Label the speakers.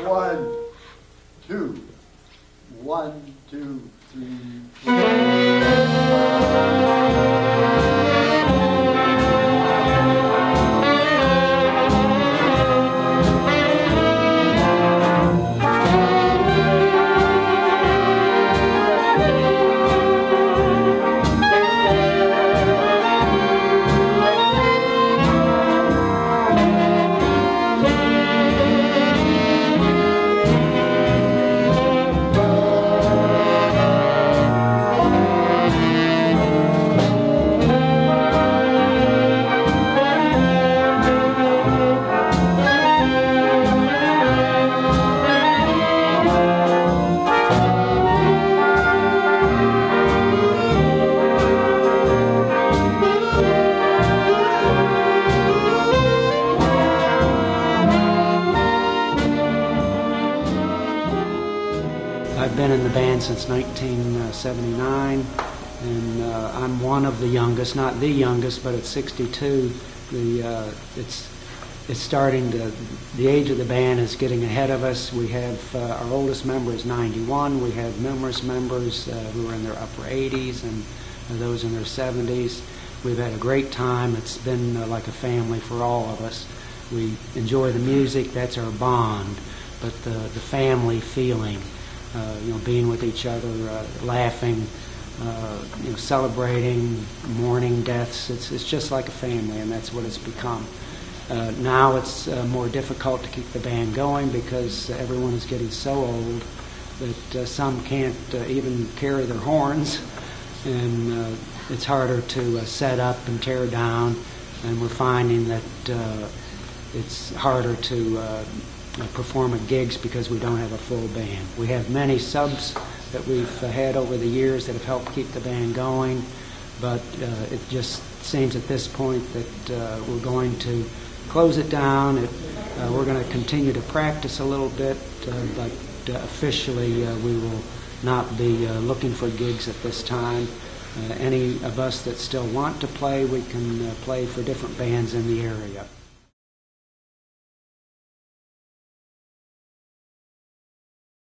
Speaker 1: 1, 2. 1, 2, 3.
Speaker 2: I've been in the band since 1979, and I'm one of the youngest, not the youngest, but at 62, it's starting to, the age of the band is getting ahead of us. We have, our oldest member is 91. We have numerous members who are in their upper 80s and those in their 70s. We've had a great time. It's been like a family for all of us. We enjoy the music, that's our bond, but the family feeling, being with each other, laughing, celebrating, mourning deaths. It's just like a family, and that's what it's become. Now it's more difficult to keep the band going because everyone is getting so old that some can't even carry their horns, and it's harder to set up and tear down, and we're finding that it's harder to perform at gigs because we don't have a full band. We have many subs that we've had over the years that have helped keep the band going, but it just seems at this point that we're going to close it down. We're going to continue to practice a little bit, but officially we will not be looking for gigs at this time. Any of us that still want to play, we can play for different bands in the area.